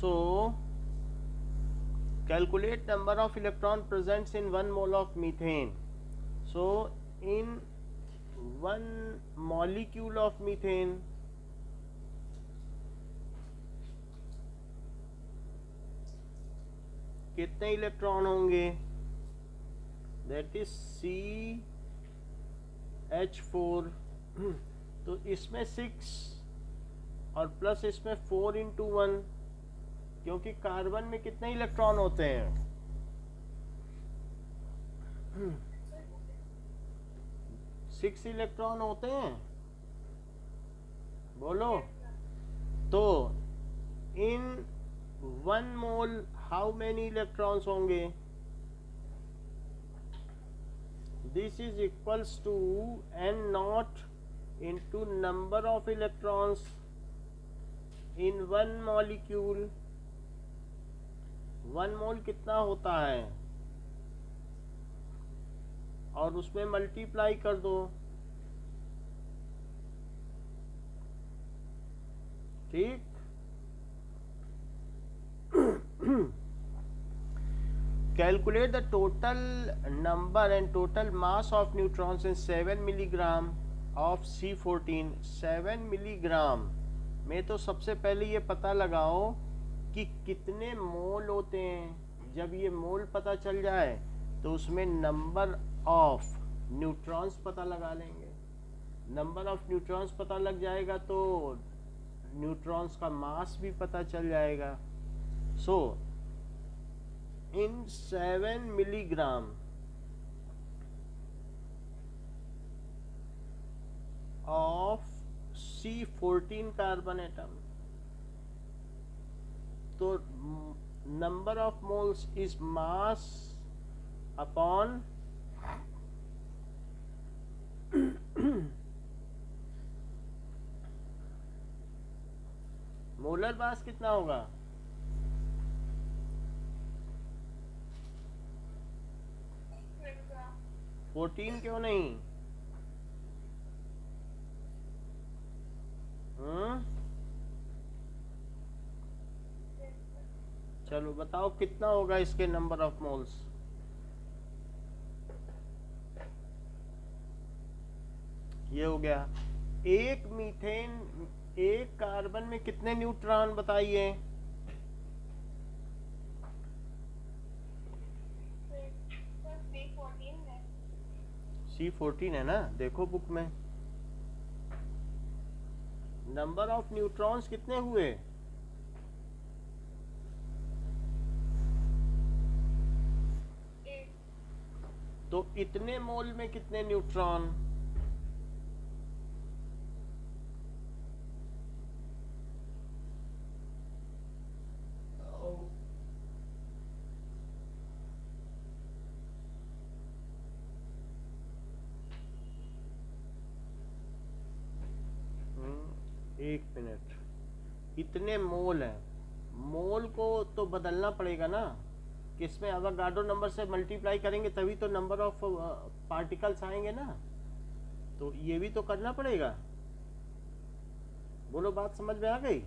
So calculate number of electron present in 1 mole of methane. So in 1 molecule of methane, कितने electron होंगे? That is CH4. तो इसमें 6 और plus इसमें 4 × 1, क्योंकि कार्बन में कितने इलेक्ट्रॉन होते हैं? 6 इलेक्ट्रॉन होते हैं, बोलो। तो in 1 mole how many electrons होंगे? This is equals to N0 into number of electrons in 1 molecule. 1 mole कितना होता है? और उसमें मल्टीप्लाई कर दो, ठीक। Calculate the total number and total mass of neutrons in 7 milligram of C14. 7 milligram में तो सबसे पहले ये पता लगाओ कि कितने मोल होते हैं। जब ये मोल पता चल जाए तो उसमें नंबर ऑफ न्यूट्रॉन्स पता लगा लेंगे। नंबर ऑफ न्यूट्रॉन्स पता लग जाएगा तो न्यूट्रॉन्स का मास भी पता चल जाएगा। सो in 7 milligram of C14 carbon atom, तो number of moles is mass upon molar mass कितना होगा? 14 क्यों नहीं? चलो बताओ कितना होगा इसके नंबर ऑफ मोल्स? ये हो गया। एक मीथेन, एक कार्बन में कितने न्यूट्रॉन बताइए? C14 है ना, देखो बुक में। नंबर ऑफ न्यूट्रॉन्स कितने हुए? तो इतने मोल में कितने न्यूट्रॉन? एक मिनट, इतने मोल हैं। मोल को तो बदलना पड़ेगा ना, किसमें अवोगाड्रो नंबर से मल्टीप्लाई करेंगे तभी तो नंबर ऑफ पार्टिकल्स आएंगे ना। तो ये भी तो करना पड़ेगा। बोलो, बात समझ में आ गई?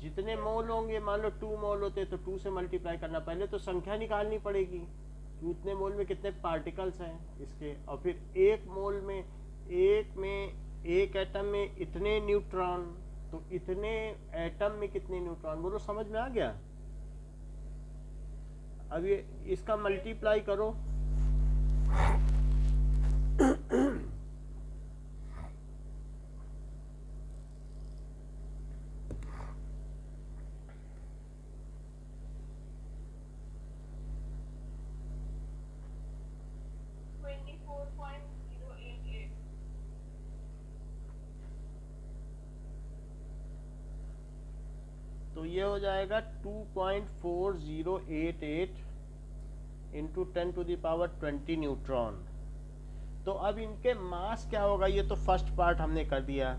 जितने मोल होंगे, मान लो 2 मोल होते तो 2 से मल्टीप्लाई करना, पहले तो संख्या निकालनी पड़ेगी कि उतने मोल में कितने पार्टिकल्स हैं इसके, और फिर एक मोल में, एक एटम में इतने न्यूट्रॉन, तो इतने एटम में कितने न्यूट्रॉन। बोलो, समझ में आ गया? अब ये इसका मल्टीप्लाई करो। तो ये हो जाएगा 2.4088 इंटू 10⁻20 न्यूट्रॉन। तो अब इनके मास क्या होगा? ये तो फर्स्ट पार्ट हमने कर दिया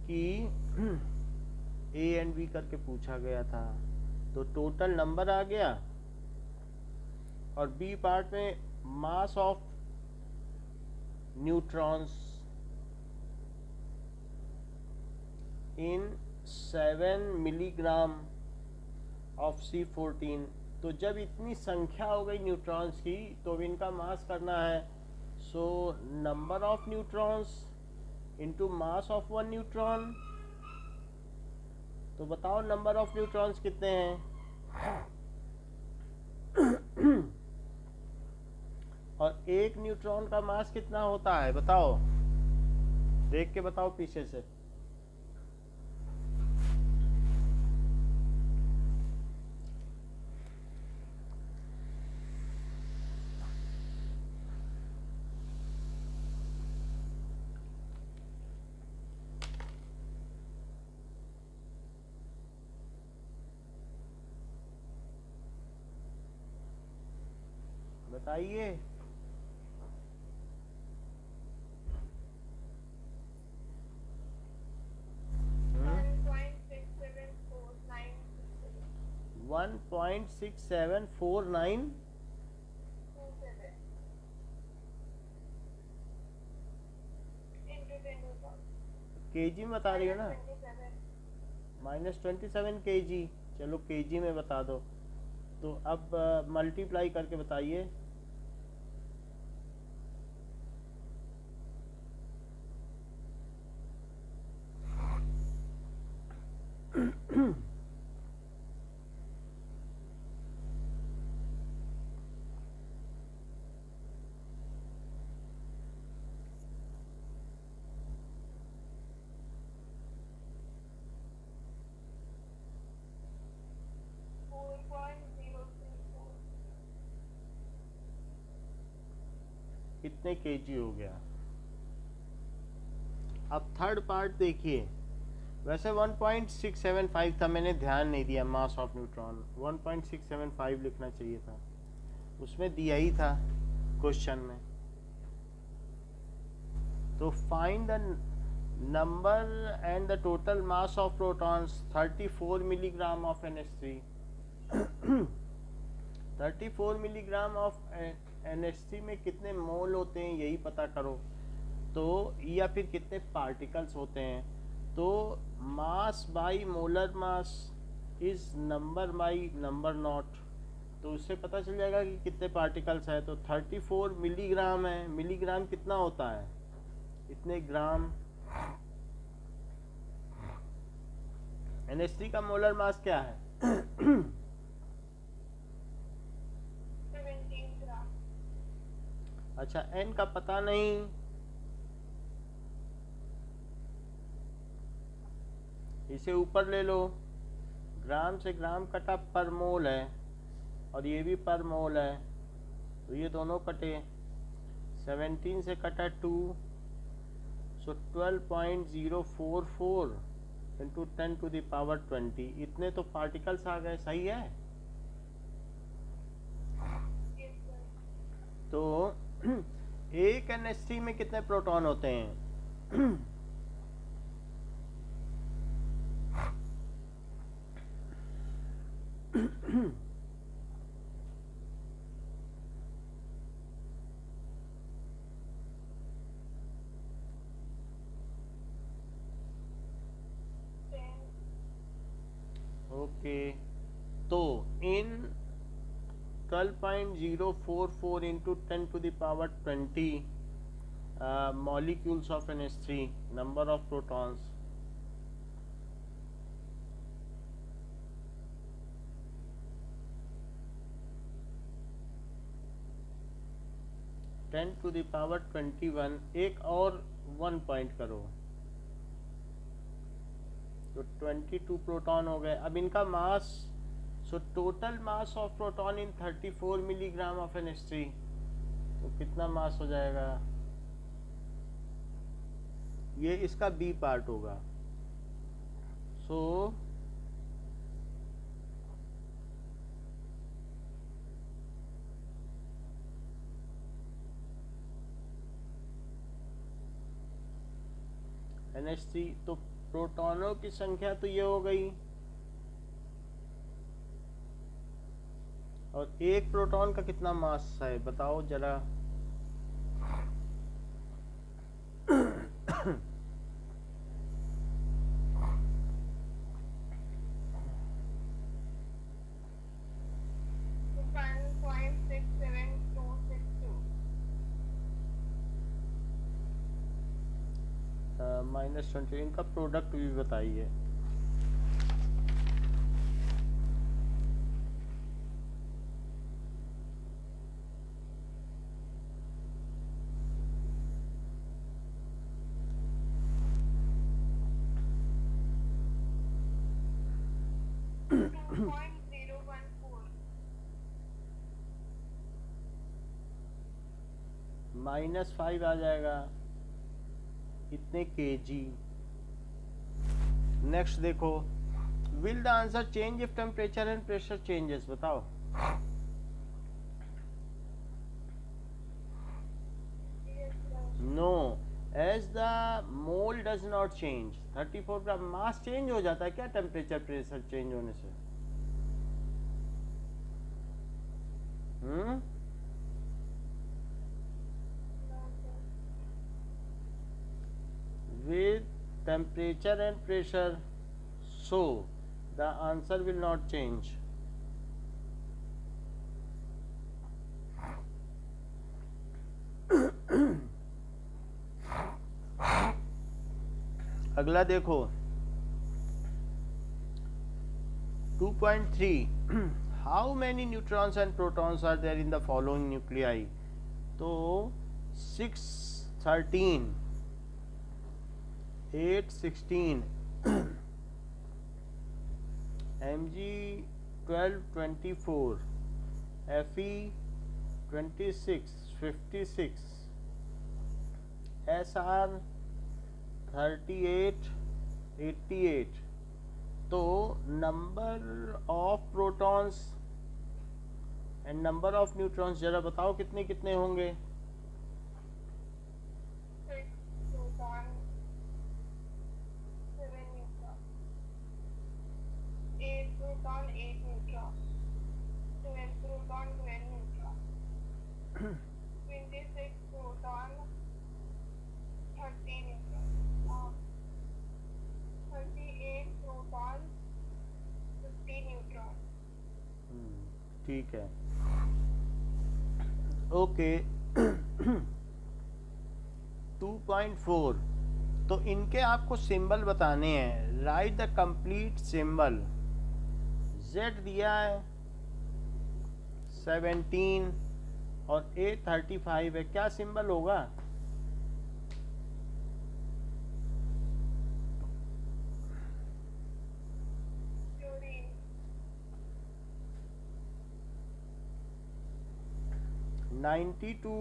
कि ए एंड बी करके पूछा गया था, तो टोटल नंबर आ गया। और बी पार्ट में mass of neutrons in 7 milligram of C14। तो जब इतनी संख्या हो गई न्यूट्रॉन्स की तो अब इनका मास करना है। So number of neutrons into mass of one neutron. तो बताओ नंबर ऑफ न्यूट्रॉन्स कितने हैं? और एक न्यूट्रॉन का मास कितना होता है बताओ, देख के बताओ पीछे से। बताइए। वन 1.6749 केजी में बता रही हो ना? -27 kg। चलो केजी में बता दो। तो अब मल्टीप्लाई करके बताइए। कितने केजी हो गया? अब थर्ड पार्ट देखिए। वैसे 1.675 था, मैंने ध्यान नहीं दिया। मास ऑफ न्यूट्रॉन 1.675 लिखना चाहिए था, उसमें दिया ही था क्वेश्चन में। तो find the number and the total mass of protons 34 milligram of NH3। 34 milligram of NH3 में कितने मोल होते हैं यही पता करो। तो या फिर कितने पार्टिकल्स होते हैं। तो mass by molar mass is number by number not. तो उससे पता चल जाएगा कि कितने पार्टिकल्स है। तो 34 मिलीग्राम है। मिलीग्राम कितना होता है? इतने ग्राम। NH3 का मोलर मास क्या है? 17 ग्राम। अच्छा, N का पता नहीं। इसे ऊपर ले लो। ग्राम से ग्राम कटा पर मोल है, और ये भी पर मोल है। तो ये दोनों कटे। 17 से कटा 2, सो 12.044 इंटू 10⁻20। इतने तो पार्टिकल्स आ गए। सही है। Yes, sir. तो एक NH3 में कितने प्रोटॉन होते हैं? 10. ओके। तो इन 12.044 into 10⁻20 molecules of NH3, number of protons, 10⁻21। एक और 1 पॉइंट करो तो 22 प्रोटॉन हो गए। अब इनका mass, so total mass of proton in 34 milligram of NH3, तो कितना मास हो जाएगा? ये इसका बी पार्ट होगा। सो NH3, तो प्रोटॉनों की संख्या तो ये हो गई, और एक प्रोटॉन का कितना मास है बताओ जरा। -20, इनका प्रोडक्ट भी बताइए। -5 आ जाएगा, इतने केजी। नेक्स्ट देखो, will the answer change if temperature and pressure changes, बताओ। No, as the mole does not change. 34 gram mass change हो जाता है क्या टेम्परेचर प्रेशर चेंज होने से? with temperature and pressure, so the answer will not change. अगला देखो 2.3, how many neutrons and protons are there in the following nuclei? तो 6, 13, 8, 16, Mg 12, 24, Fe 26, 56, Sr 38, 88। तो number of protons and number of neutrons जरा बताओ कितने कितने होंगे? ठीक है, ओके। 2.4, तो इनके आपको सिंबल बताने हैं। Right the complete symbol. Z दिया है 17 और A 35 है, क्या सिंबल होगा? (92)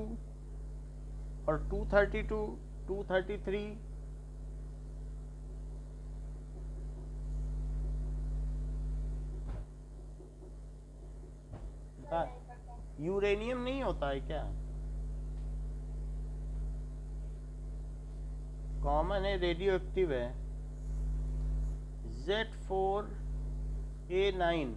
और 232, 233। यूरेनियम नहीं होता है क्या? कॉमन है, रेडियो एक्टिव है। Z4A9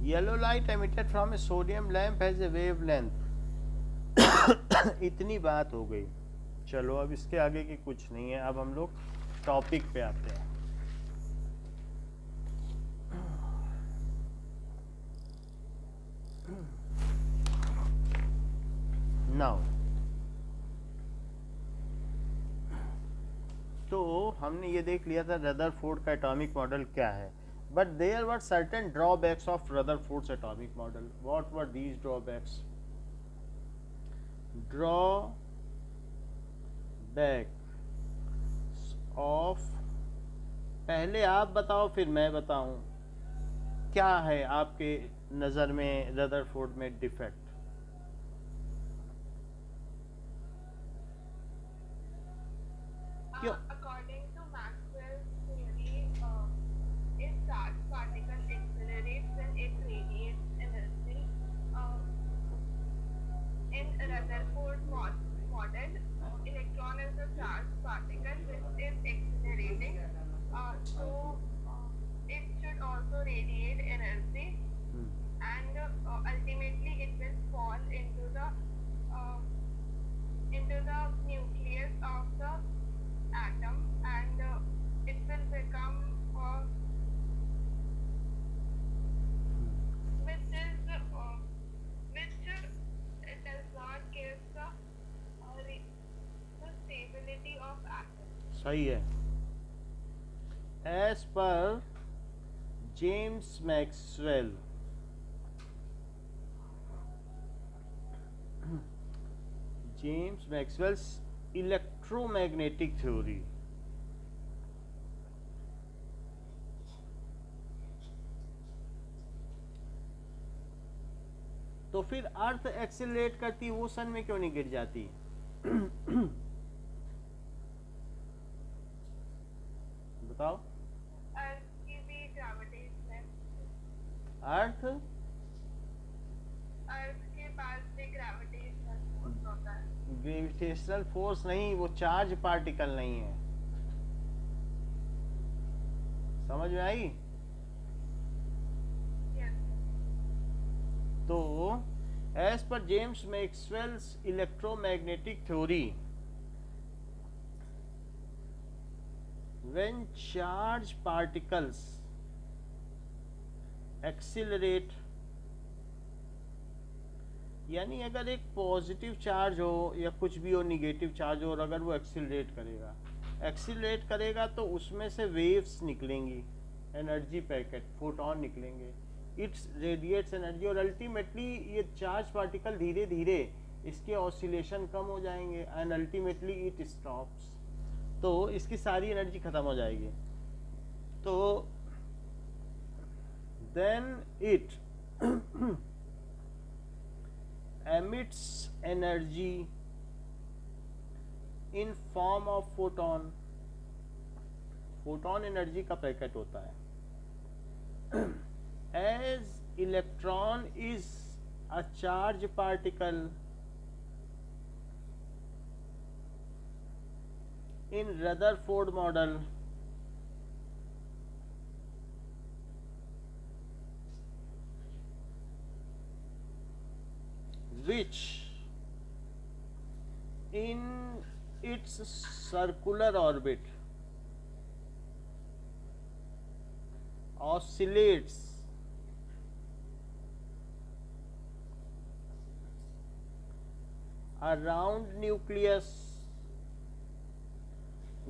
yellow light emitted from a sodium lamp has a wavelength। इतनी बात हो गई, चलो अब इसके आगे की कुछ नहीं है। अब हम लोग टॉपिक पे आते हैं। नाउ तो हमने ये देख लिया था रदरफोर्ड का एटॉमिक मॉडल क्या है, but there were certain drawbacks of Rutherford's atomic model. What were these drawbacks? Drawback of, पहले आप बताओ फिर मैं बताऊं, क्या है आपके नज़र में रदरफोर्ड में डिफेक्ट? क्यों? According to Maxwell's theory, a charged particle accelerates when it radiates energy. In Rutherford model, electron is a charged particle which is accelerating, so it should also radiate energy, and ultimately it will सही है। As per James Maxwell, James Maxwell's electromagnetic theory, तो फिर अर्थ accelerate करती, वो सन में क्यों नहीं गिर जाती? बताओ। अर्थ की भी ग्रेविटेशनल, अर्थ अर्थ के पास भी ग्रेविटेशनल फोर्स होता है। ग्रेविटेशनल फोर्स नहीं, वो चार्ज पार्टिकल नहीं है। समझ में आई? यस तो as per James Maxwell's electromagnetic theory, when charge particles accelerate, यानी अगर एक पॉजिटिव चार्ज हो या कुछ भी हो, निगेटिव चार्ज हो, और अगर वो एक्सीलरेट करेगा तो उसमें से वेव्स निकलेंगी, एनर्जी पैकेट, फोटोन निकलेंगे, इट्स रेडिएट्स एनर्जी, और अल्टीमेटली ये चार्ज पार्टिकल धीरे धीरे इसके ऑसिलेशन कम हो जाएंगे एंड अल्टीमेटली इट स्टॉप्स, तो इसकी सारी एनर्जी खत्म हो जाएगी। तो then it emits energy in form of photon, photon energy का पैकेट होता है। as electron is a charge particle in Rutherford model, which in its circular orbit oscillates around nucleus,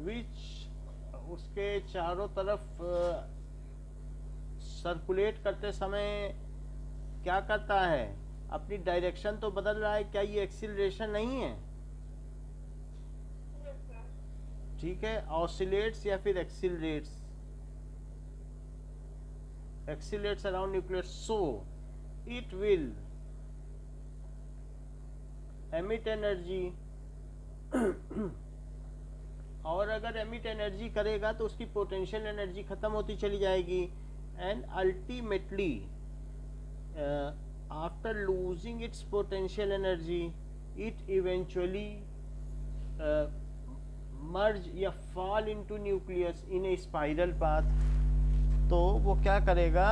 which उसके चारों तरफ सर्कुलेट करते समय क्या करता है, अपनी डायरेक्शन तो बदल रहा है। क्या ये एक्सीलरेशन नहीं है? Yes sir. ठीक है, ऑसिलेट्स या फिर accelerates, accelerates around nucleus, so it will emit energy, और अगर एमिट एनर्जी करेगा तो उसकी पोटेंशियल एनर्जी खत्म होती चली जाएगी, and ultimately after losing its potential energy it eventually merge या fall into nucleus in a spiral path. तो वो क्या करेगा,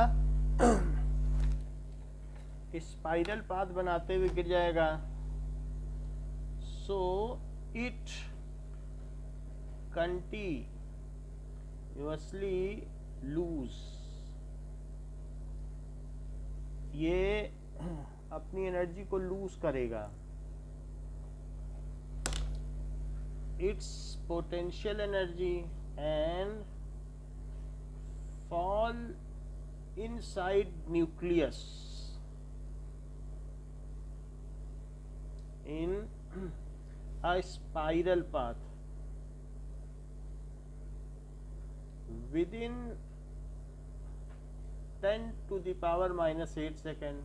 स्पाइरल पाथ बनाते हुए गिर जाएगा। सो इट कंटिन्यूअसली लूज, ये अपनी एनर्जी को लूज करेगा, it's potential energy and fall inside nucleus in a spiral path within 10 to the power minus 8 second.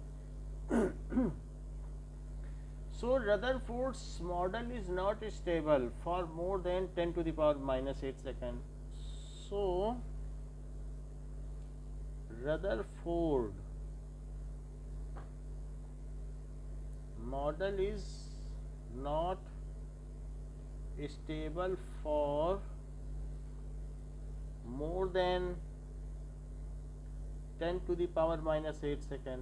So Rutherford's model is not stable for more than 10 to the power minus 8 second. So Rutherford model is not stable for more than 10 to the power minus 8 second.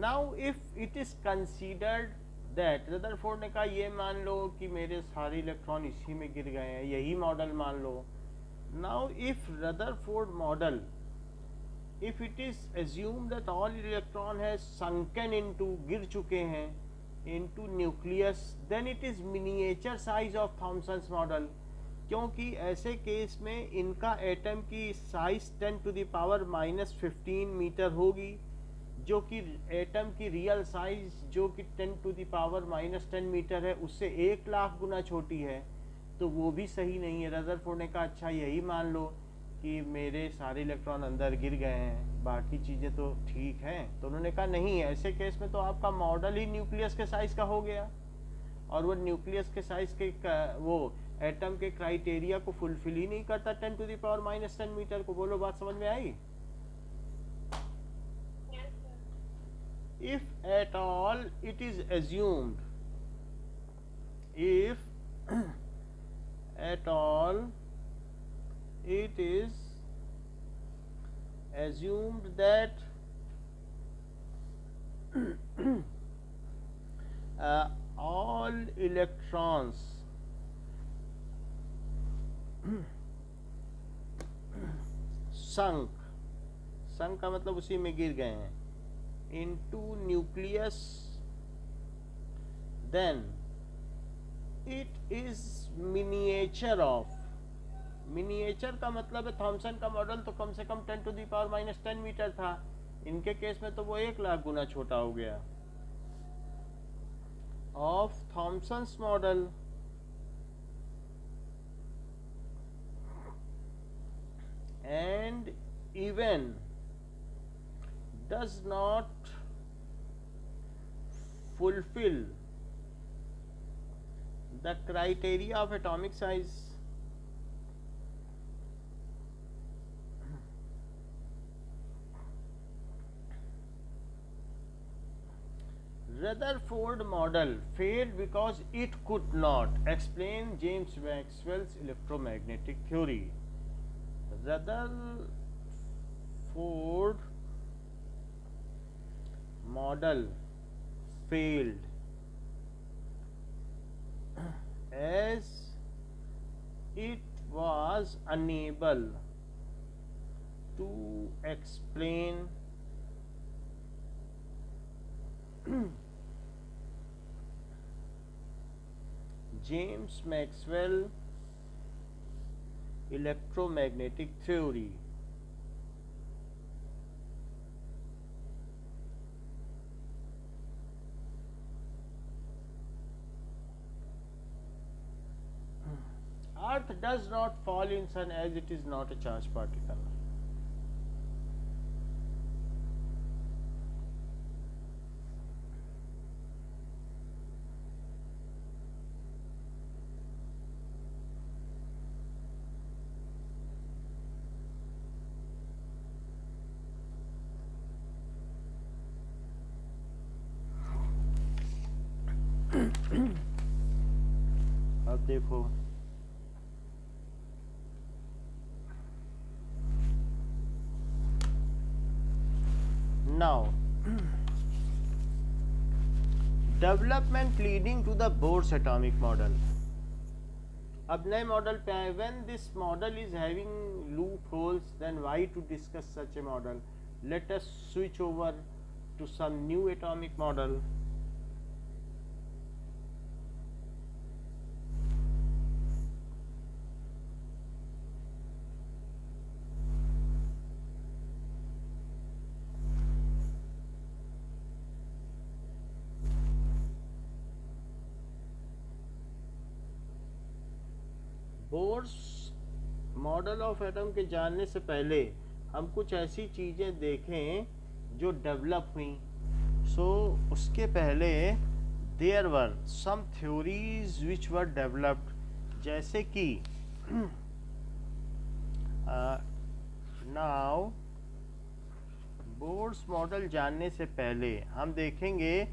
Now if it is considered that Rutherford ने कहा ये मान लो कि मेरे सारे electron इसी में गिर गए हैं, यही मॉडल मान लो। Now if Rutherford model, if it is assumed that all electron has sunken into, गिर चुके हैं, into nucleus, then it is miniature size of Thomson's model. क्योंकि ऐसे केस में इनका एटम की size 10 to the power -15 metre होगी, जो कि एटम की रियल साइज जो कि 10 टू द पावर -10 मीटर है उससे 1 लाख गुना छोटी है, तो वो भी सही नहीं है। रदरफोर्ड ने कहा अच्छा यही मान लो कि मेरे सारे इलेक्ट्रॉन अंदर गिर गए हैं, बाकी चीज़ें तो ठीक हैं। तो उन्होंने कहा नहीं, ऐसे केस में तो आपका मॉडल ही न्यूक्लियस के साइज का हो गया, और वो न्यूक्लियस के साइज के वो एटम के क्राइटेरिया को फुलफिल ही नहीं करता 10 टू द पावर -10 मीटर को। बोलो बात समझ में आई? Yes, sir. If at all it is assumed, if at all it is assumed that all electrons sunk का मतलब उसी में गिर गए हैं, into nucleus, then it is miniature of, miniature का मतलब है थॉमसन का मॉडल तो कम से कम 10 टू द पावर -10 मीटर था, इनके केस में तो वो 1 लाख गुना छोटा हो गया। Of Thomson's model and even does not fulfill the criteria of atomic size, Rutherford model failed because it could not explain James Maxwell's electromagnetic theory. Rutherford model failed as it was unable to explain James Maxwell electromagnetic theory. Earth does not fall in sun as it is not a charged particle. अब देखो now development leading to the Bohr's atomic model. अब नए model पे आए। when this model is having loopholes, then why to discuss such a model? Let us switch over to some new atomic model. Bohr's model of atom के जानने से पहले हम कुछ ऐसी चीज़ें देखें जो डेवलप हुई। उसके पहले there were some theories which were developed, जैसे कि नाउ बोर्स मॉडल जानने से पहले हम देखेंगे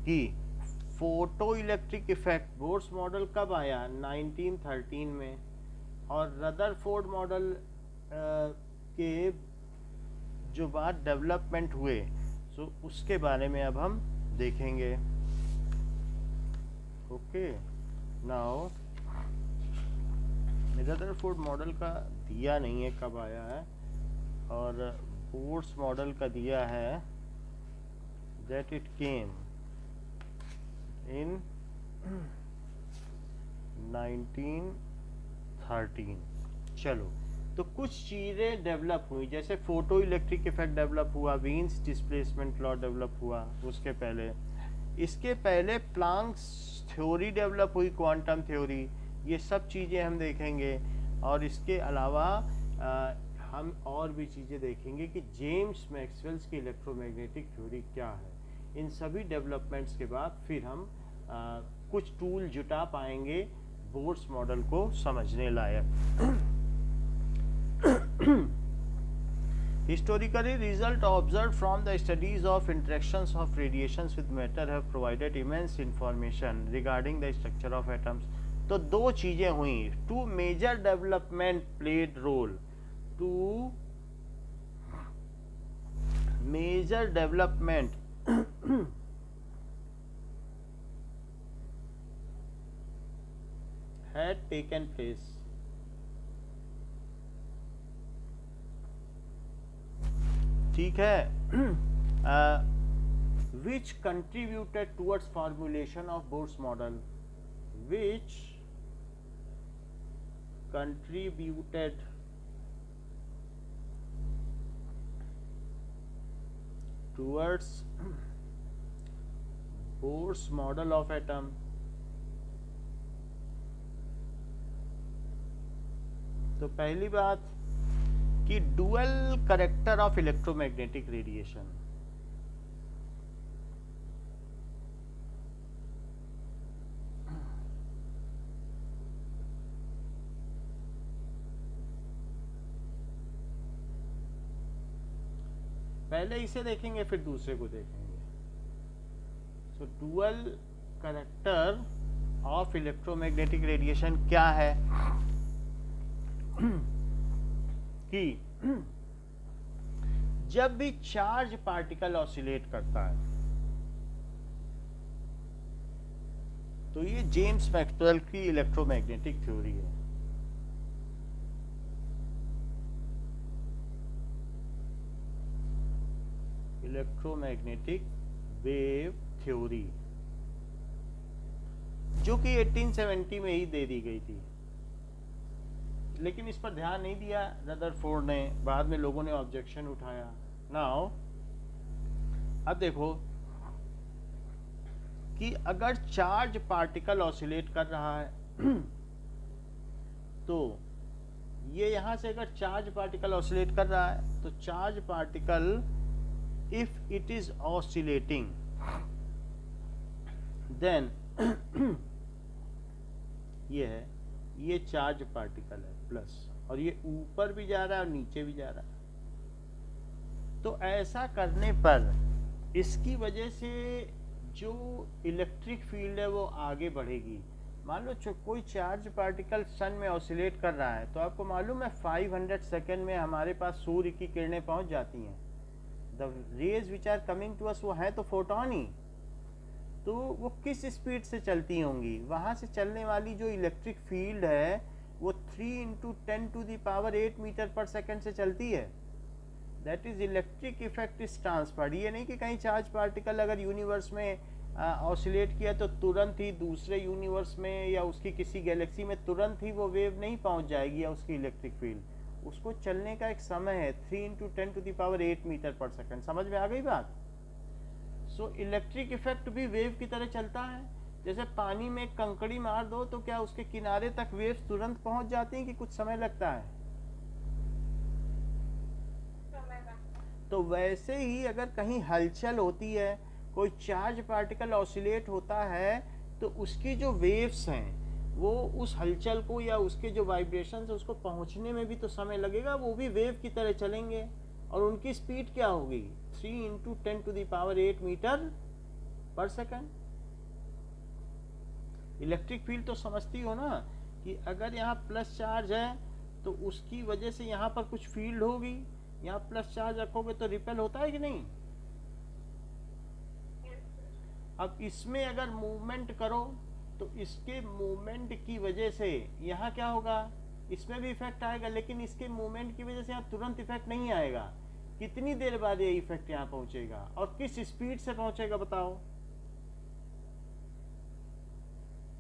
कि photo electric effect Bohr's model कब आया? 1913 में। और रदरफोर्ड मॉडल के जो बाद डेवलपमेंट हुए उसके बारे में अब हम देखेंगे। ओके, नाउ रदरफोर्ड मॉडल का दिया नहीं है कब आया है, और बोर्स मॉडल का दिया है that it came इन 1913। चलो, तो कुछ चीज़ें डेवलप हुई, जैसे फोटो इलेक्ट्रिक इफेक्ट डेवलप हुआ, वीन्स डिस्प्लेसमेंट लॉ डेवलप हुआ उसके पहले। इसके पहले प्लांक्स थ्योरी डेवलप हुई, क्वांटम थ्योरी, ये सब चीज़ें हम देखेंगे। और इसके अलावा हम और भी चीज़ें देखेंगे कि जेम्स मैक्सवेल्स की इलेक्ट्रोमैग्नेटिक थ्योरी क्या है। इन सभी डेवलपमेंट्स के बाद फिर हम कुछ टूल जुटा पाएंगे बोर्स मॉडल को समझने लायक। Historically, results observed from the studies of interactions of radiations with matter have provided immense information regarding the structure of atoms. तो दो चीजें हुई, two major development played role, two major development had taken place. ठीक है, which contributed towards formulation of Bohr's model, which contributed towards Bohr's model of atom. तो पहली बात कि dual character of electromagnetic radiation. पहले इसे देखेंगे फिर दूसरे को देखेंगे। So dual character of electromagnetic radiation क्या है कि जब भी चार्ज पार्टिकल ऑसिलेट करता है तो ये जेम्स मैक्सवेल की इलेक्ट्रोमैग्नेटिक थ्योरी है। इलेक्ट्रोमैग्नेटिक वेव थ्योरी, जो कि 1870 में ही दे दी गई थी, लेकिन इस पर ध्यान नहीं दिया रदरफोर्ड ने, बाद में लोगों ने ऑब्जेक्शन उठाया। नाउ अब देखो कि अगर चार्ज पार्टिकल ऑसिलेट कर रहा है तो ये यहां से अगर चार्ज पार्टिकल ऑसिलेट कर रहा है तो charge particle if it is oscillating then ये है, ये चार्ज पार्टिकल है प्लस, और ये ऊपर भी जा रहा है और नीचे भी जा रहा है। तो ऐसा करने पर इसकी वजह से जो इलेक्ट्रिक फील्ड है वो आगे बढ़ेगी। मान लो कोई चार्ज पार्टिकल सन में ऑसिलेट कर रहा है, तो आपको मालूम है 500 सेकेंड में हमारे पास सूर्य की किरणें पहुंच जाती हैं। The rays which are coming to us वो है तो फोटोन ही, तो वो किस स्पीड से चलती होंगी, वहां से चलने वाली जो इलेक्ट्रिक फील्ड है वो 3 × 10⁸ मीटर पर सेकेंड से चलती है। That is electric effect is transferred. ये नहीं कि कहीं चार्ज पार्टिकल अगर यूनिवर्स में ऑसिलेट किया तो तुरंत ही दूसरे यूनिवर्स में या उसकी किसी गैलेक्सी में तुरंत ही वो वेव नहीं पहुंच जाएगी, या उसकी इलेक्ट्रिक फील्ड, उसको चलने का एक समय है 3 × 10⁸ मीटर पर सेकेंड। समझ में आ गई बात? सो इलेक्ट्रिक इफेक्ट भी वेव की तरह चलता है। जैसे पानी में कंकड़ी मार दो तो क्या उसके किनारे तक वेव्स तुरंत पहुंच जाती हैं कि कुछ समय लगता है? तो वैसे ही अगर कहीं हलचल होती है, कोई चार्ज पार्टिकल ऑसिलेट होता है, तो उसकी जो वेव्स हैं वो उस हलचल को या उसके जो वाइब्रेशन है उसको पहुंचने में भी तो समय लगेगा, वो भी वेव की तरह चलेंगे। और उनकी स्पीड क्या होगी? 3 × 10⁸ मीटर पर सेकेंड। इलेक्ट्रिक फील्ड तो समझती हो ना कि अगर यहाँ प्लस चार्ज है तो उसकी वजह से यहाँ पर कुछ फील्ड होगी, यहाँ प्लस चार्ज रखोगे तो रिपेल होता है कि नहीं? अब इसमें अगर मूवमेंट करो तो इसके मूवमेंट की वजह से यहाँ क्या होगा, इसमें भी इफेक्ट आएगा, लेकिन इसके मूवमेंट की वजह से यहाँ तुरंत इफेक्ट नहीं आएगा। कितनी देर बाद ये इफेक्ट यहाँ पहुंचेगा और किस स्पीड से पहुंचेगा बताओ?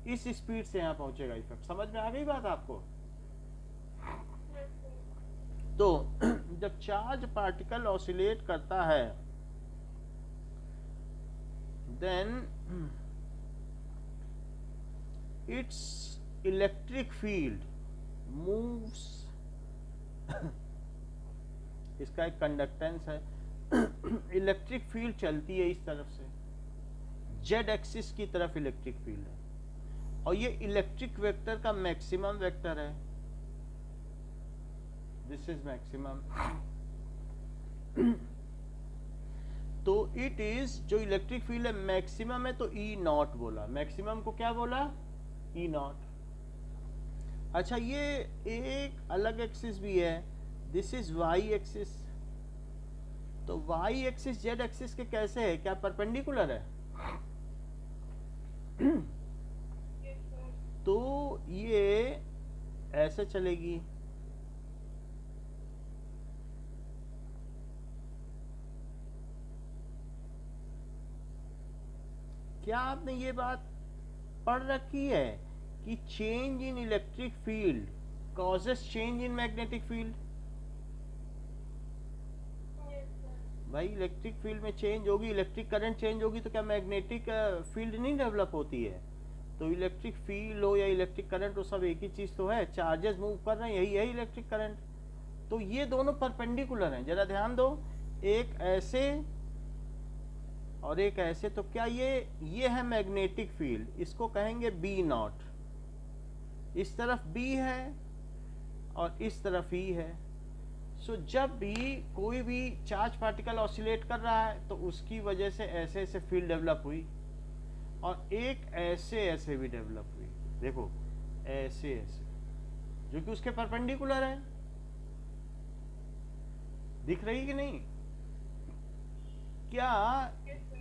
इस स्पीड से यहाँ पहुंचेगा इफेक्ट। समझ में आ गई बात आपको? Yes, sir. तो जब चार्ज पार्टिकल ऑसिलेट करता है then its electric field moves इसका एक कंडक्टेंस है इलेक्ट्रिक फील्ड चलती है इस तरफ से, जेड एक्सिस की तरफ इलेक्ट्रिक फील्ड है, और ये इलेक्ट्रिक वेक्टर का मैक्सिमम वेक्टर है। This is maximum. तो इट इज, जो इलेक्ट्रिक फील्ड है मैक्सिमम है, तो ई नॉट बोला, मैक्सिमम को क्या बोला? ई नॉट। अच्छा, ये एक अलग एक्सिस भी है, दिस इज वाई एक्सिस। तो वाई एक्सिस जेड एक्सिस के कैसे है? क्या परपेंडिकुलर है? Yes, sir. तो ये ऐसे चलेगी, क्या आपने ये बात पढ़ रखी है कि change in electric field causes change in magnetic field? Yes, sir. भाई इलेक्ट्रिक फील्ड में चेंज होगी, इलेक्ट्रिक करंट चेंज होगी, तो क्या मैग्नेटिक फील्ड नहीं डेवलप होती है? तो इलेक्ट्रिक फील्ड हो या इलेक्ट्रिक करंट हो, सब एक ही चीज तो है, चार्जेस मूव कर रहे हैं, यही है इलेक्ट्रिक करंट। तो ये दोनों परपेंडिकुलर हैं, जरा ध्यान दो, एक ऐसे और एक ऐसे। तो क्या ये है मैग्नेटिक फील्ड, इसको कहेंगे बी नॉट। इस तरफ बी है और इस तरफ ई है। सो जब भी कोई भी चार्ज पार्टिकल ऑसिलेट कर रहा है तो उसकी वजह से ऐसे ऐसे फील्ड डेवलप हुई, और एक ऐसे ऐसे भी डेवलप हुई, देखो ऐसे ऐसे, जो कि उसके परपेंडिकुलर है। दिख रही कि नहीं? क्या Yes, sir.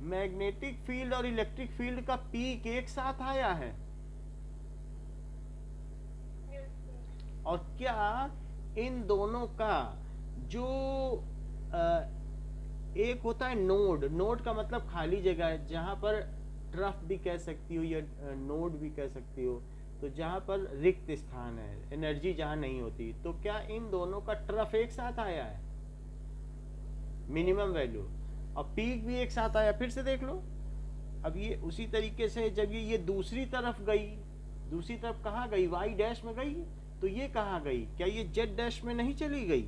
मैग्नेटिक फील्ड और इलेक्ट्रिक फील्ड का पीक एक साथ आया है? Yes, sir. और क्या इन दोनों का जो एक होता है नोड, नोड का मतलब खाली जगह है, जहां पर ट्रफ भी कह सकती हो या नोड भी कह सकती हो, तो जहां पर रिक्त स्थान है, एनर्जी जहां नहीं होती, तो क्या इन दोनों का ट्रफ एक साथ आया है? मिनिमम वैल्यू, और पीक भी एक साथ आया। फिर से देख लो, अब ये उसी तरीके से जब ये दूसरी तरफ गई, दूसरी तरफ कहाँ गई? वाई डैश में गई, तो ये कहाँ गई? क्या ये जेड डैश में नहीं चली गई?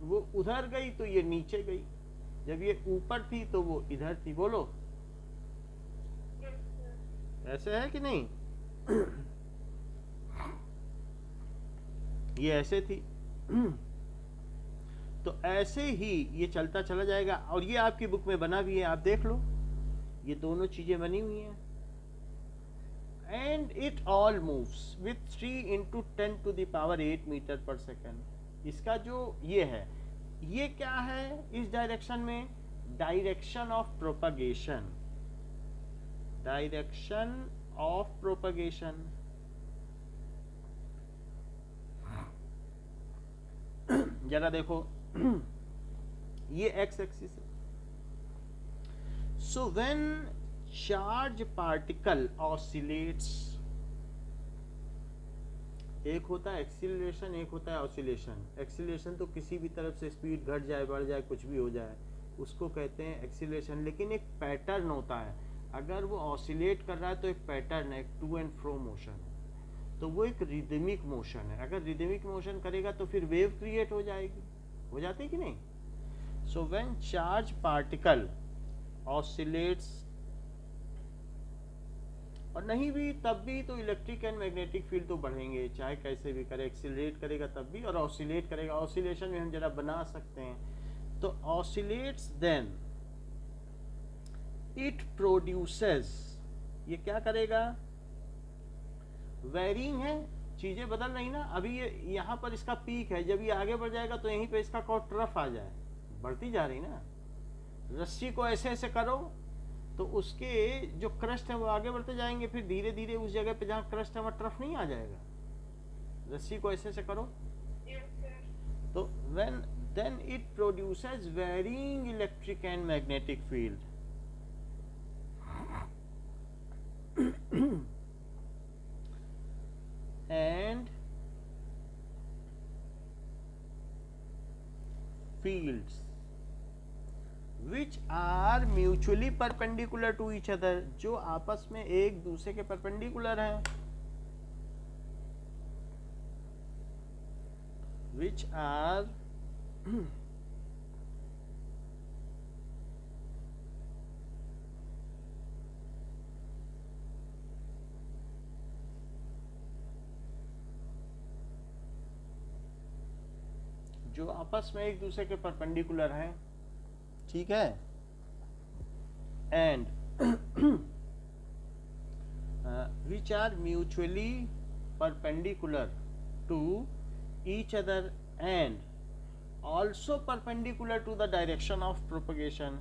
वो उधर गई तो ये नीचे गई, जब ये ऊपर थी तो वो इधर थी। बोलो Yes, sir. ऐसे है कि नहीं? ये ऐसे थी तो ऐसे ही ये चलता चला जाएगा, और ये आपकी बुक में बना भी है, आप देख लो, ये दोनों चीजें बनी हुई हैं। And it all moves with 3 into 10 to the power 8 metre पर सेकेंड। इसका जो ये है, ये क्या है इस डायरेक्शन में? Direction of propagation, direction of propagation. जरा देखो ये एक्स एक्सिस है। So when charge particle oscillates, एक होता है एक्सीलरेशन, एक होता है ऑसिलेशन। एक्सीलरेशन तो किसी भी तरफ से स्पीड घट जाए, बढ़ जाए, कुछ भी हो जाए, उसको कहते हैं एक्सीलरेशन। लेकिन एक पैटर्न होता है, अगर वो ऑसिलेट कर रहा है तो एक पैटर्न है, एक टू एंड फ्रो मोशन है, तो वो एक रिदमिक मोशन है। अगर रिदमिक मोशन करेगा तो फिर वेव क्रिएट हो जाएगी, हो जाती है कि नहीं? So when charge particle oscillates, और नहीं भी तब भी तो इलेक्ट्रिक एंड मैग्नेटिक फील्ड तो बढ़ेंगे, चाहे कैसे भी करे, एक्सीलरेट करेगा तब भी और ऑसिलेट करेगा। ऑसिलेशन में हम जरा बना सकते हैं, तो ऑसिलेट्स देन इट प्रोड्यूसेस, ये क्या करेगा? वेरिंग है, चीजें बदल रही ना। अभी ये यहाँ पर इसका पीक है, जब ये आगे बढ़ जाएगा तो यहीं पे इसका कोई ट्रफ आ जाए, बढ़ती जा रही ना। रस्सी को ऐसे ऐसे करो तो उसके जो क्रस्ट है वो आगे बढ़ते जाएंगे, फिर धीरे धीरे उस जगह पे जहाँ क्रस्ट है वहाँ ट्रफ नहीं आ जाएगा। रस्सी को ऐसे ऐसे करो। Yes, sir. तो when then it produces varying electric and magnetic field. and fields which are mutually perpendicular to each other, जो आपस में एक दूसरे के परपेंडिकुलर हैं, which are जो आपस में एक दूसरे के परपेंडिकुलर हैं, ठीक है, and which are mutually perpendicular to each other and also perpendicular to the direction of propagation.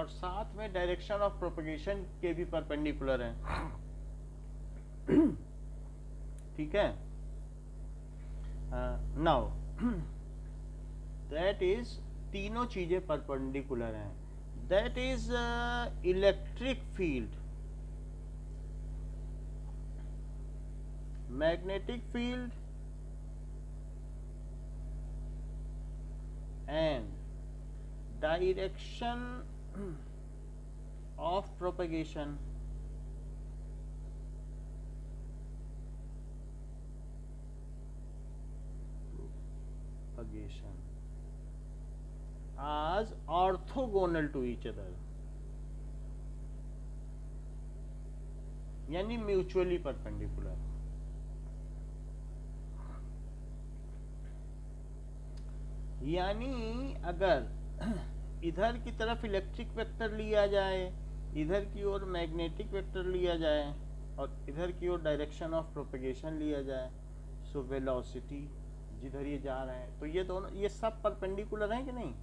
और साथ में डायरेक्शन ऑफ प्रोपगेशन के भी परपेंडिकुलर हैं, ठीक है. नाउ दैट इज तीनों चीजें परपेंडिकुलर हैं. That is electric field, magnetic field and direction of propagation. As orthogonal to each other, यानी म्यूचुअली परपेंडिकुलर. यानी अगर इधर की तरफ इलेक्ट्रिक वेक्टर लिया जाए, इधर की ओर मैग्नेटिक वेक्टर लिया जाए और इधर की ओर डायरेक्शन ऑफ प्रोपगेशन लिया जाए, सो वेलोसिटी जिधर ये जा रहे हैं, तो ये दोनों, ये सब परपेंडिकुलर हैं कि नहीं?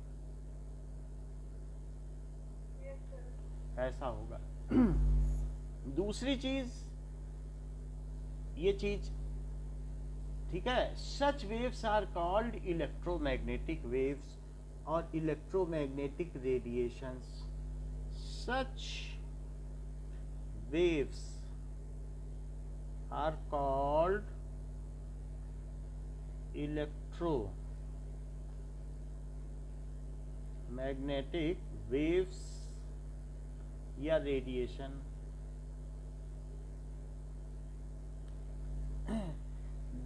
Yes, sir. ऐसा होगा. दूसरी चीज, ये चीज ठीक है, such waves are called electromagnetic waves or electromagnetic radiations. Such waves are called electromagnetic waves या radiation.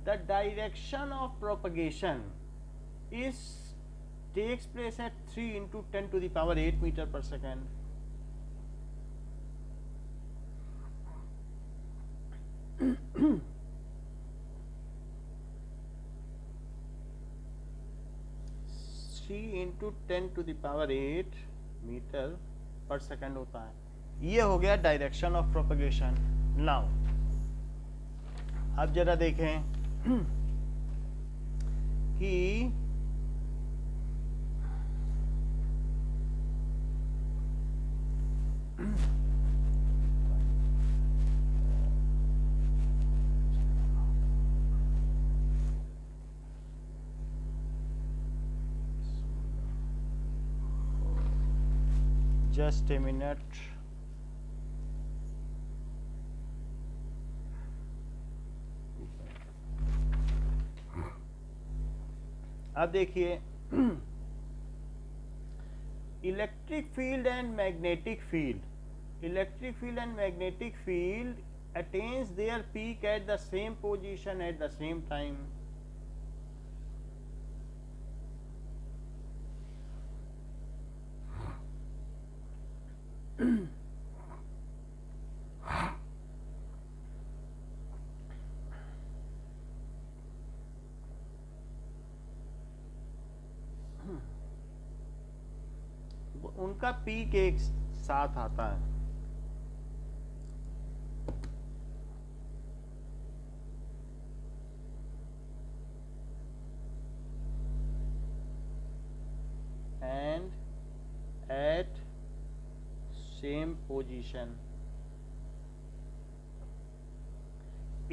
The direction of propagation takes place at 3 into 10 to the power 8 meter per second. into 10 to the power 8 metre पर second होता है. ये हो गया direction of propagation. Now अब जरा देखें कि just a minute. अब देखिए, electric field and magnetic field. Electric field and magnetic field attains their peak at the same position at the same time. उनका पीक एक साथ आता है. and at same position.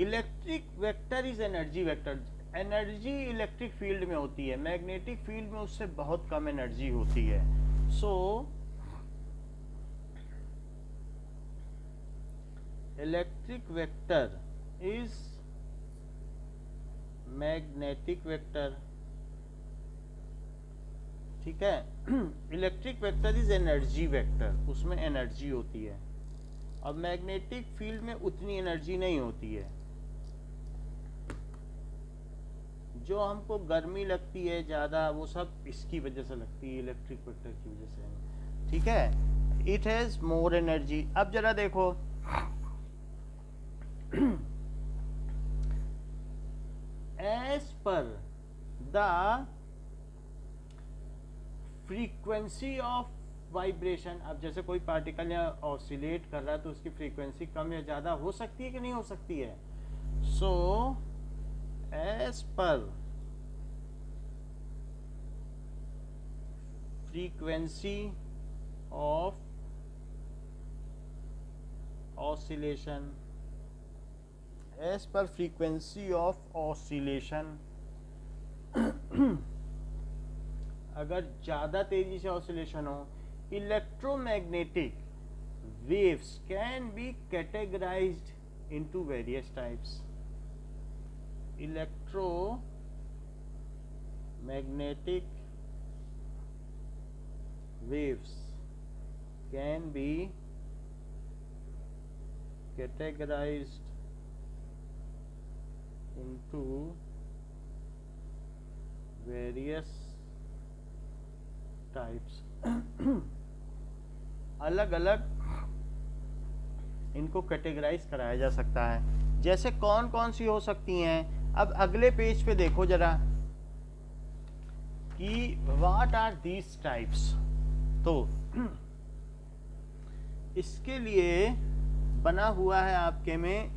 Electric vector is energy vector. Energy electric field में होती है, magnetic field में उससे बहुत कम एनर्जी होती है। So electric vector is magnetic vector, ठीक है। Electric vector is energy vector, उसमें एनर्जी होती है, और मैग्नेटिक फील्ड में उतनी एनर्जी नहीं होती है। जो हमको गर्मी लगती है ज़्यादा, वो सब इसकी वजह से लगती है, इलेक्ट्रिक वेक्टर की वजह से, ठीक है। It has more energy. अब जरा देखो, as per the frequency of vibration. अब जैसे कोई पार्टिकल या ऑसिलेट कर रहा है तो उसकी फ्रीक्वेंसी कम या ज़्यादा हो सकती है कि नहीं हो सकती है। So as per frequency of oscillation, as per frequency of oscillation, अगर ज़्यादा तेजी से ऑसिलेशन हो, electromagnetic waves can be categorized into various types. Electromagnetic waves can be categorized into various types. अलग अलग इनको कैटेगराइज कराया जा सकता है। जैसे कौन कौन सी हो सकती हैं, अब अगले पेज पे देखो जरा कि व्हाट आर दीज टाइप्स। तो इसके लिए बना हुआ है आपके में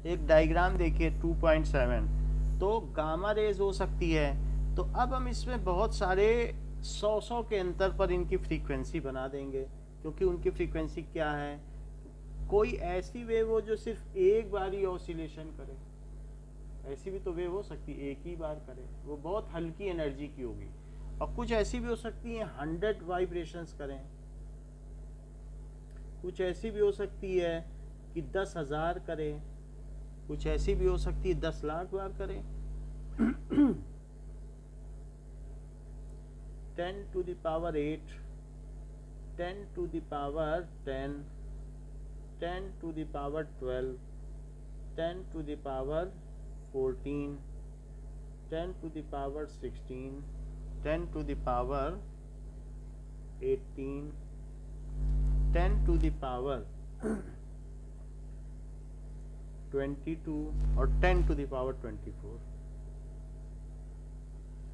एक डायग्राम देखिए 2.7। तो गामा रेज हो सकती है, तो अब हम इसमें बहुत सारे 100 के अंतर पर इनकी फ्रीक्वेंसी बना देंगे, क्योंकि उनकी फ्रीक्वेंसी क्या है। कोई ऐसी वेव हो जो सिर्फ एक बार ही ऑसिलेशन करे, ऐसी भी तो वेव हो सकती है एक ही बार करे, वो बहुत हल्की एनर्जी की होगी। और कुछ ऐसी भी हो सकती है 100 वाइब्रेशंस करें, कुछ ऐसी भी हो सकती है कि 10,000 करें, कुछ ऐसी भी हो सकती है 10 लाख बार करें। 10 to the power 8, 10 to the power 10, 10 to the power 12, 10 to the power 14, 10 to the power 16, 10 to the power 18, 10 to the power 22 और 10 to the power 24।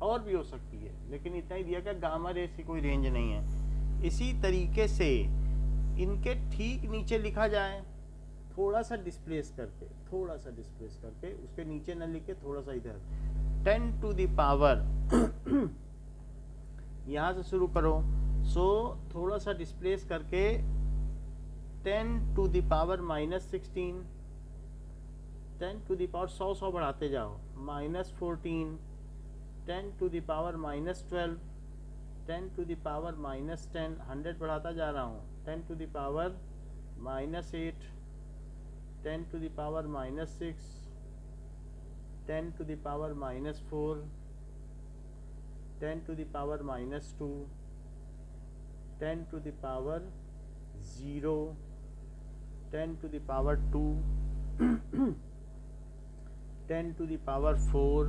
और भी हो सकती है, लेकिन इतना ही दिया गया, गामा रेस की कोई रेंज नहीं है। इसी तरीके से इनके ठीक नीचे लिखा जाए, थोड़ा सा डिस्प्लेस करके, थोड़ा सा डिस्प्लेस करके, उसके नीचे न लिखे, थोड़ा सा इधर 10 to the power यहाँ से शुरू करो। सो थोड़ा सा डिस्प्लेस करके 10 to the power -16, 10 to the power 100 बढ़ाते जाओ, -14, 10 to the power -12, 10 to the power -10, 100 बढ़ाता जा रहा हूँ, 10 to the power -8, 10 to the power -6, 10 to the power -4, 10 to the power -2, 10 to the power 0, 10 to the power 2, 10 to the power 4,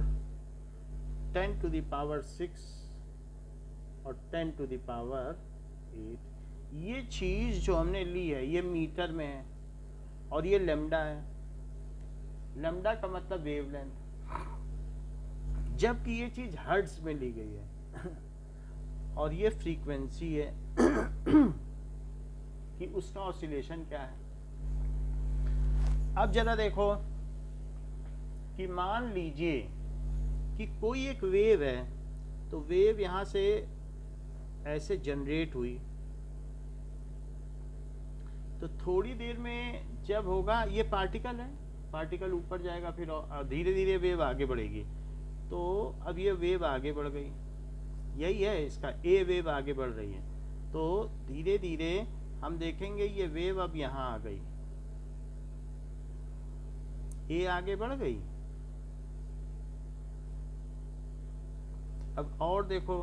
10 to the power 6 और 10 to the power 8। ये चीज़ जो हमने ली है ये मीटर में है, और ये लैम्डा है। लैम्डा का मतलब वेवलेंथ, जबकि ये चीज़ हर्ट्ज में ली गई है। और ये फ्रीक्वेंसी है कि उसका ऑसिलेशन क्या है। अब जरा देखो कि मान लीजिए कि कोई एक वेव है, तो वेव यहाँ से ऐसे जनरेट हुई, तो थोड़ी देर में जब होगा, ये पार्टिकल है, पार्टिकल ऊपर जाएगा, फिर धीरे धीरे वेव आगे बढ़ेगी। तो अब ये वेव आगे बढ़ गई, यही है इसका, ए वेव आगे बढ़ रही है। तो धीरे धीरे हम देखेंगे ये वेव अब यहाँ आ गई, ए आगे बढ़ गई। अब और देखो,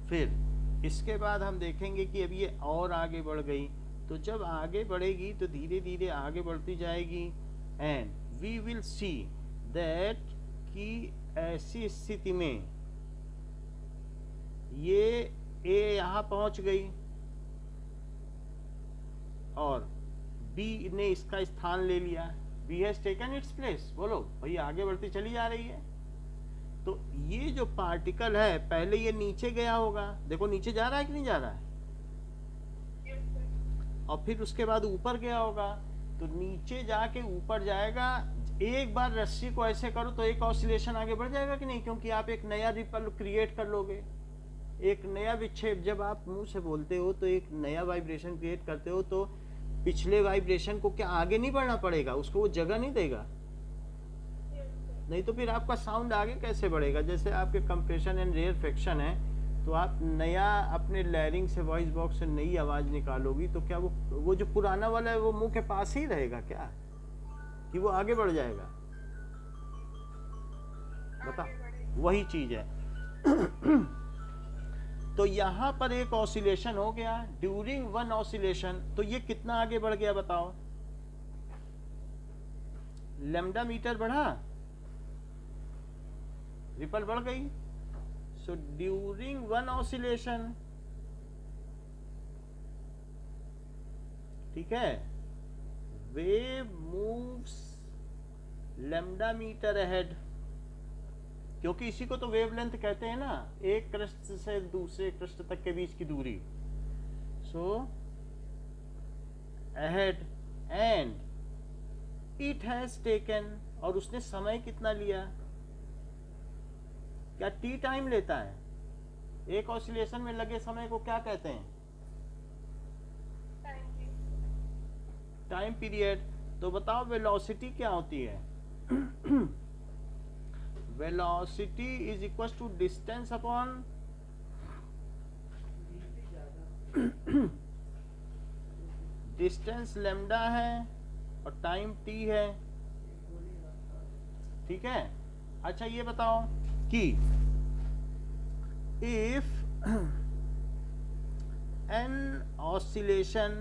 फिर इसके बाद हम देखेंगे कि अब ये और आगे बढ़ गई। तो जब आगे बढ़ेगी तो धीरे धीरे आगे बढ़ती जाएगी, and we will see that कि ऐसी स्थिति में ये ए यहाँ पहुंच गई और बी ने इसका स्थान ले लिया, B has taken its place. बोलो भाई, आगे बढ़ती चली जा रही है। तो ये जो पार्टिकल है, पहले ये नीचे गया होगा, देखो नीचे जा रहा है कि नहीं जा रहा है, Yes, sir. और फिर उसके बाद ऊपर गया होगा, तो नीचे जाके ऊपर जाएगा। एक बार रस्सी को ऐसे करो तो एक ऑसिलेशन आगे बढ़ जाएगा कि नहीं, क्योंकि आप एक नया रिपल क्रिएट कर लोगे, एक नया विक्षेप। जब आप मुंह से बोलते हो तो एक नया वाइब्रेशन क्रिएट करते हो, तो पिछले वाइब्रेशन को क्या आगे नहीं बढ़ना पड़ेगा, उसको वो जगह नहीं देगा, Yes, sir. नहीं तो फिर आपका साउंड आगे कैसे बढ़ेगा। जैसे आपके कंप्रेशन एंड रेयरफेक्शन है, तो आप नया अपने लैरिंग से, वॉइस बॉक्स से नई आवाज निकालोगी, तो क्या वो जो पुराना वाला है वो मुंह के पास ही रहेगा क्या, कि वो आगे बढ़ जाएगा? बता, आगे बढ़ेगी. वही चीज है। तो यहाँ पर एक ऑसिलेशन हो गया ड्यूरिंग वन ऑसिलेशन, तो ये कितना आगे बढ़ गया बताओ? लैम्डा मीटर बढ़ा, रिपल बढ़ गई। सो ड्यूरिंग वन ऑसिलेशन, ठीक है, wave moves lambda metre ahead, क्योंकि इसी को तो वेवलेंथ कहते हैं ना, एक कृष्ठ से दूसरे कृष्ठ तक के बीच की दूरी। So ahead, and it has taken, और उसने समय कितना लिया? क्या टी टाइम लेता है? एक ऑसिलेशन में लगे समय को क्या कहते हैं? Time की. Time period. तो बताओ वेलोसिटी क्या होती है? Velocity is equal to distance upon distance lambda है और टाइम टी है, ठीक है। अच्छा ये बताओ कि if an oscillation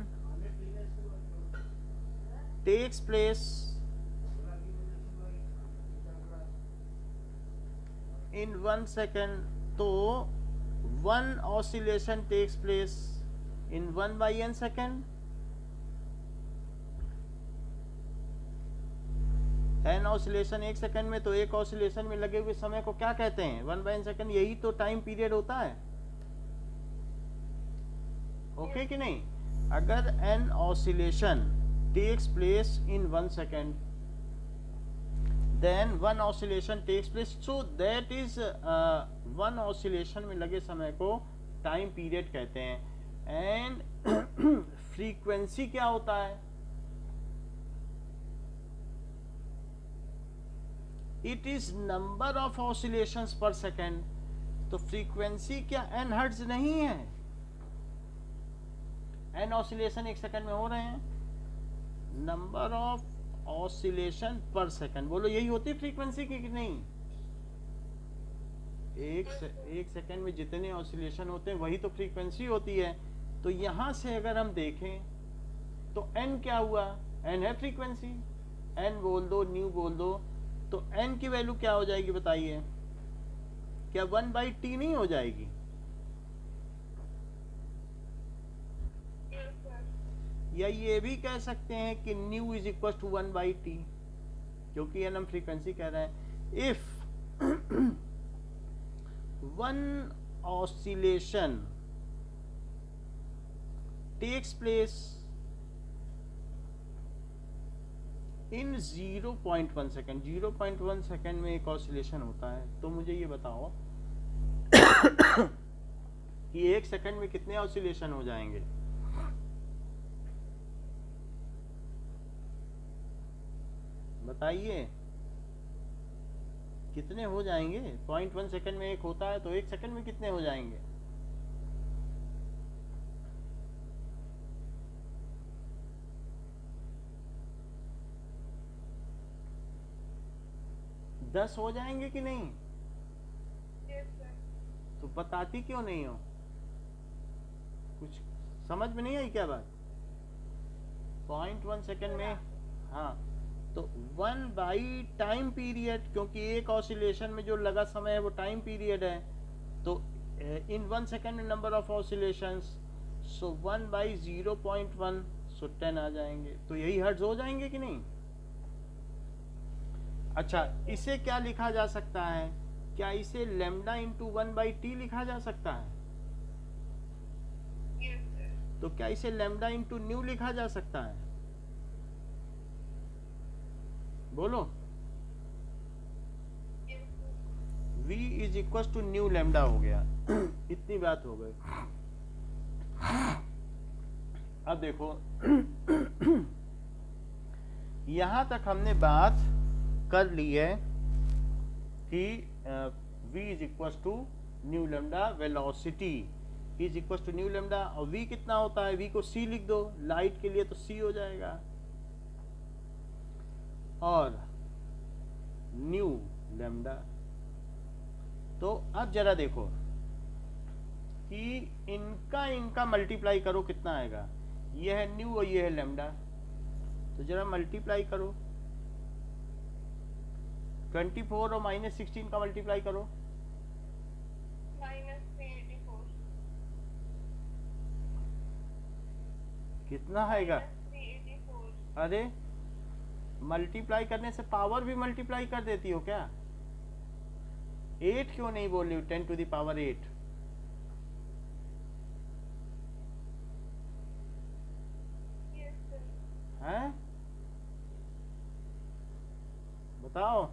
takes place in 1 second, तो one oscillation takes place in 1/n second, n oscillation 1 second में, तो एक ऑसिलेशन में लगे हुए समय को क्या कहते हैं? 1/n सेकंड, यही तो टाइम पीरियड होता है। ओके कि नहीं? अगर an oscillation takes place in 1 second, then one oscillation takes place, so that is one oscillation में लगे समय को टाइम पीरियड कहते हैं। एंड फ्रीक्वेंसी क्या होता है? It is number of oscillations पर सेकेंड। तो फ्रीक्वेंसी क्या एन हर्ट्ज नहीं है? एन ऑसिलेशन 1 सेकंड में हो रहे हैं, नंबर ऑफ ऑसिलेशन पर सेकंड, बोलो यही होती है फ्रीक्वेंसी की कि नहीं? एक सेकंड में जितने ऑसिलेशन होते हैं वही तो फ्रीक्वेंसी होती है। तो यहां से अगर हम देखें तो एन क्या हुआ? एन है फ्रीक्वेंसी, एन बोल दो, न्यू बोल दो, तो एन की वैल्यू क्या हो जाएगी बताइए? क्या 1/t नहीं हो जाएगी? Yes, sir. या ये भी कह सकते हैं कि new is equal to 1/t, क्योंकि एन हम फ्रीक्वेंसी कह रहे हैं। If one oscillation takes place in 0.1 second, 0.1 second में एक ऑसिलेशन होता है, तो मुझे ये बताओ कि एक सेकेंड में कितने ऑसिलेशन हो जाएंगे? बताइए कितने हो जाएंगे? 0.1 सेकेंड में एक होता है, तो एक सेकेंड में कितने हो जाएंगे? दस हो जाएंगे कि नहीं? Yes, sir. तो बताती क्यों नहीं हो? कुछ समझ में नहीं आई क्या बात? 0.1 सेकेंड में, हाँ, तो 1 बाई टाइम पीरियड, क्योंकि एक ऑसिलेशन में जो लगा समय है वो टाइम पीरियड है, तो in 1 second number of oscillations, so 1 by 0.1, सो 10 आ जाएंगे। तो यही हर्ट्ज हो जाएंगे कि नहीं? अच्छा, इसे क्या लिखा जा सकता है? क्या इसे लैम्डा इंटू 1 बाई टी लिखा जा सकता है? Yes, sir. तो क्या इसे लैम्डा इंटू न्यू लिखा जा सकता है? बोलो। Yes, sir. V is equal to nu lambda हो गया। इतनी बात हो गई। अब देखो यहां तक हमने बात कर ली है कि v is equal to nu lambda, velocity is equal to nu lambda, और v कितना होता है? v को c लिख दो, लाइट के लिए तो c हो जाएगा, और न्यू लैम्डा। तो अब जरा देखो कि इनका मल्टीप्लाई करो, कितना आएगा? ये है न्यू और ये है लैम्डा, तो जरा मल्टीप्लाई करो। 24 और -16 का मल्टीप्लाई करो। Minus 384. कितना आएगा? Minus 384. अरे मल्टीप्लाई करने से पावर भी मल्टीप्लाई कर देती हो क्या? 8 क्यों नहीं बोल रही हो? 10 to the power 8। Yes, sir. हैं? बताओ,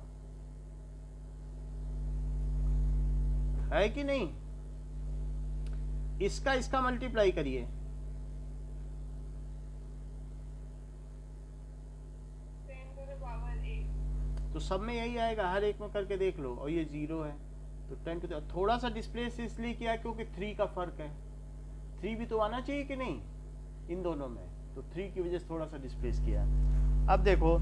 है कि नहीं? इसका मल्टीप्लाई करिए। 10 to the power 8. तो सब में यही आएगा, हर एक में करके देख लो। और ये 0 है, तो 10 टू द, थोड़ा सा डिस्प्लेस इसलिए किया क्योंकि 3 का फर्क है। 3 भी तो आना चाहिए कि नहीं इन दोनों में, तो 3 की वजह से थोड़ा सा डिस्प्लेस किया। अब देखो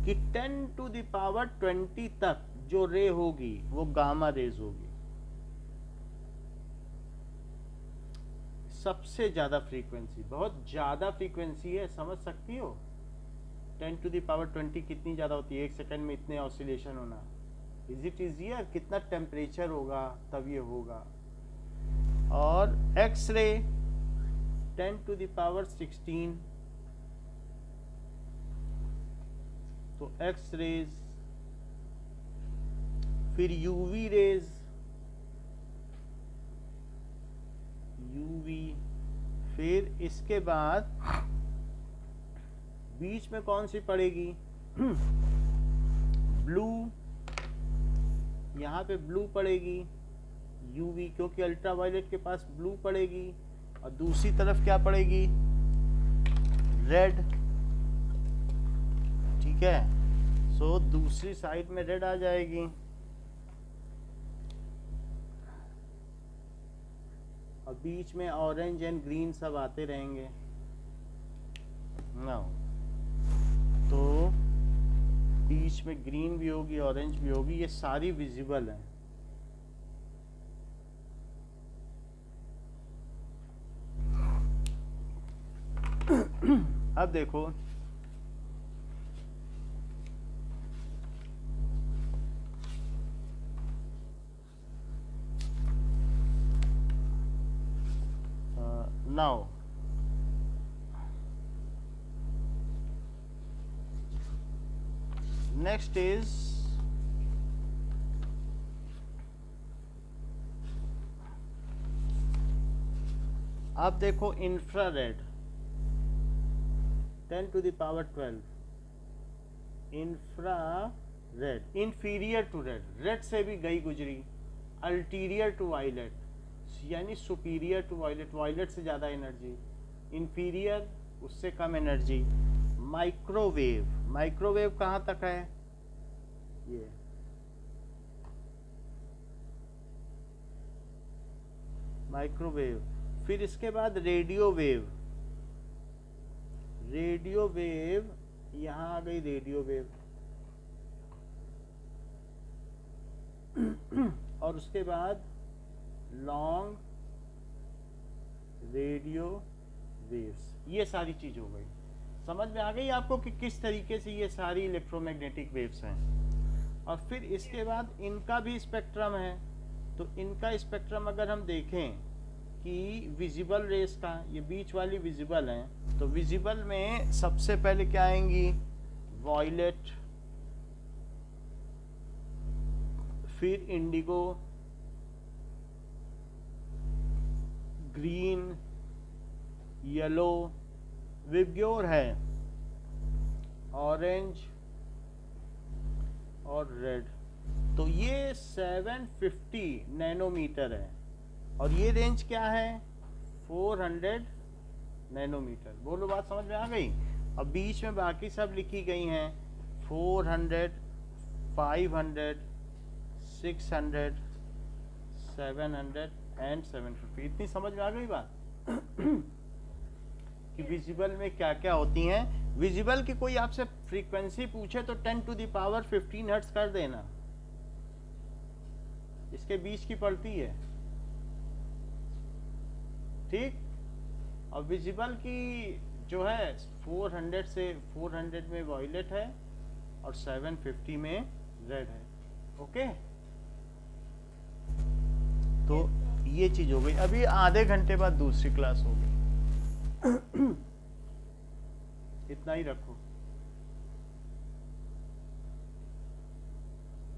कि 10 टू द पावर 20 तक जो रे होगी वो गामा रेज होगी। सबसे ज्यादा फ्रीक्वेंसी, बहुत ज्यादा फ्रीक्वेंसी है, समझ सकती हो? 10 टू द पावर 20 कितनी ज्यादा होती है? एक सेकंड में इतने ऑसिलेशन होना। Is it easier? कितना टेम्परेचर होगा तब ये होगा। और X ray 10 to the power 16, तो एक्स रेज, फिर यूवी रेज, यूवी, फिर इसके बाद बीच में कौन सी पड़ेगी? ब्लू, यहाँ पे ब्लू पड़ेगी, यूवी, क्योंकि अल्ट्रावायलेट के पास ब्लू पड़ेगी, और दूसरी तरफ क्या पड़ेगी? रेड। ठीक है, सो दूसरी साइड में रेड आ जाएगी, और बीच में ऑरेंज एंड ग्रीन सब आते रहेंगे ना। तो बीच में ग्रीन भी होगी, ऑरेंज भी होगी, ये सारी विजिबल है। अब देखो now next is अब देखो infrared. 10⁻12 infrared, inferior to red, red से भी गई गुजरी, अल्टीरियर टू वायलेट यानी सुपीरियर टू वायलेट, वायलेट से ज़्यादा एनर्जी, इंफीरियर उससे कम एनर्जी। माइक्रोवेव, माइक्रोवेव कहाँ तक है, ये माइक्रोवेव। फिर इसके बाद रेडियो वेव, रेडियो वेव यहाँ आ गई रेडियो वेव और उसके बाद लॉन्ग रेडियो वेव्स, ये सारी चीज हो गई। समझ में आ गई आपको कि किस तरीके से ये सारी इलेक्ट्रोमैग्नेटिक वेव्स हैं। और फिर इसके बाद इनका भी स्पेक्ट्रम है, तो इनका स्पेक्ट्रम अगर हम देखें कि विजिबल रेस का, ये बीच वाली विजिबल हैं, तो विजिबल में सबसे पहले क्या आएंगी, वॉयलेट, फिर इंडिगो, ग्रीन, येलो, विबग्योर है, ऑरेंज और रेड। तो ये 750 नैनोमीटर है और ये रेंज क्या है, 400 नैनोमीटर। बोलो बात समझ में आ गई। अब बीच में बाकी सब लिखी गई हैं, 400, 500, 600, 700 एंड 750। इतनी समझ में आ गई बात कि विजिबल में क्या क्या होती हैं। विजिबल की कोई आपसे फ्रीक्वेंसी पूछे तो 10⁻15 हर्ट्ज कर देना, इसके बीच की पड़ती है, ठीक। और विजिबल की जो है 400 से 400 में वॉयलेट है और 750 में रेड है। ओके, तो ये चीज हो गई। अभी आधे घंटे बाद दूसरी क्लास होगी इतना ही रखो।